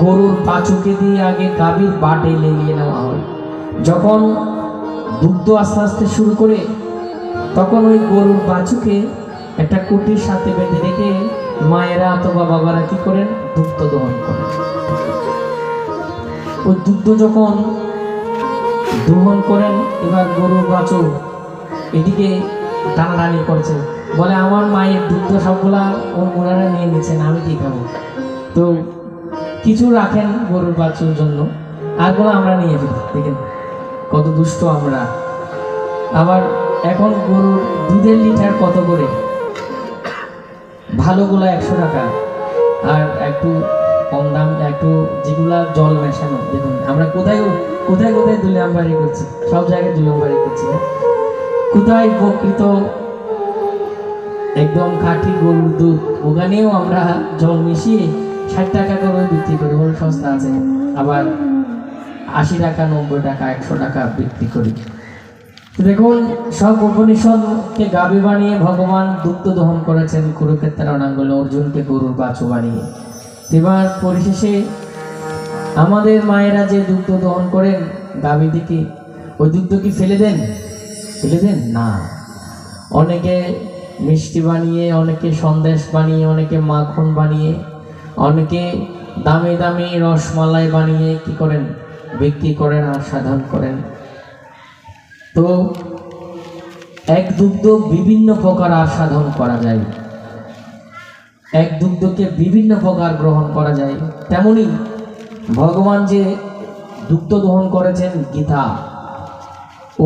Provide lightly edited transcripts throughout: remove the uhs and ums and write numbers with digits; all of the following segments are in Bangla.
গরুর পাঁচুকে দিয়ে আগে গাভীর বাটে লেগিয়ে নেওয়া হয়। যখন দুগ্ধ আস্তে আস্তে শুরু করে তখন ওই গরুর বাছুকে একটা কুটির সাথে বেঁধে রেখে মায়েরা অথবা বাবারা কি করেন, দুগ্ধ দহন করেন। ওই দুগ্ধ যখন দহন করেন, এবার গরুর বাছুর এদিকে টানাটানি করছে, বলে আমার মায়ের দুগ্ধ সবগুলা ওর মোড়ারা নিয়ে নিচ্ছেন, আমি কি খাবো। তো কিছু রাখেন গরুর বাছুর জন্য, আরগুলো আমরা নিয়ে ফেলি। দেখেন কত দুষ্ট আমরা। আবার এখন গরুর দুধের লিটার কত করে, ভালোগুলো 100 টাকা, আর একটু কম দাম একটু যেগুলা জল মেশানো। দেখুন আমরা কোথায় কোথায় কোথায় দুলামবাড়ি করছি, সব জায়গায় দুলামবাড়ি করছি। কোথায় প্রকৃত একদম খাঁটি গরুর দুধ, ওখানেও আমরা জল মিশিয়ে 60 টাকা করে বিক্রি করি, বড় সস্তা আছে। আবার 80 টাকা, 90 টাকা, 100 টাকা বিক্রি করি। দেখুন সব উপনিষদকে গাভী বানিয়ে ভগবান দুগ্ধ দহন করেছেন কুরুক্ষেত্রের রণাঙ্গনে, অর্জুনকে গরুর বাছু বানিয়ে। এবার পরিশেষে আমাদের মায়েরা যে দুগ্ধ দহন করেন গাভী থেকে, ওই দুগ্ধ কি ফেলে দেন? ফেলে দেন না। অনেকে মিষ্টি বানিয়ে, অনেকে সন্দেশ বানিয়ে, অনেকে মাখন বানিয়ে, অনেকে দামি দামি রসমালাই বানিয়ে কি করেন, বিক্রি করেন আর সাধন করেন। তো এক দুগ্ধ বিভিন্ন প্রকার আস্বাদন করা যায়, এক দুগ্ধকে বিভিন্ন প্রকার গ্রহণ করা যায়। তেমনি ভগবান যে দুগ্ধ দহন করেছেন গীতা,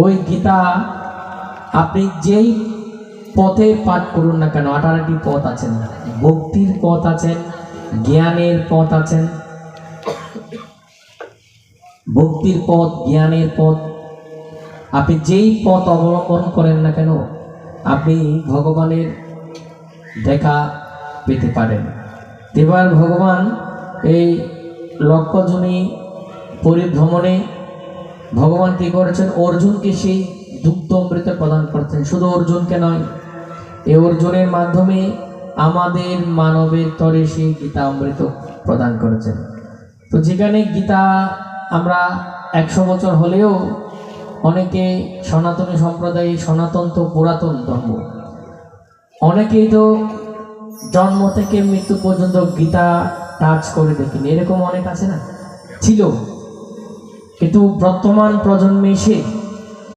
ওই গীতা আপনি যেই পথে পাঠ করুন না কেন, 18টি পথ আছেন। ভক্তির পথ আছেন, জ্ঞানের পথ আছেন, ভক্তির পথ, জ্ঞানের পথ। আপনি যেই পথ অবলম্বন করেন না কেন, আপনি ভগবানের দেখা পেতে পারেন। এবার ভগবান এই লক্ষজনী পরিভ্রমণে ভগবান কি করেছেন, অর্জুনকে সেই দুগ্ধ অমৃত প্রদান করছেন। শুধু অর্জুনকে নয়, এই অর্জুনের মাধ্যমে আমাদের মানবের তরে সেই গীতা অমৃত প্রদান করেছেন। তো যেখানে গীতা আমরা 100 বছর হলেও অনেকে সনাতনী সম্প্রদায়, সনাতন তো পুরাতন ধর্ম, অনেকেই তো জন্ম থেকে মৃত্যু পর্যন্ত গীতা টাচ করে দেখিনি, এরকম অনেক আছে না, ছিল। কিন্তু বর্তমান প্রজন্মে এসে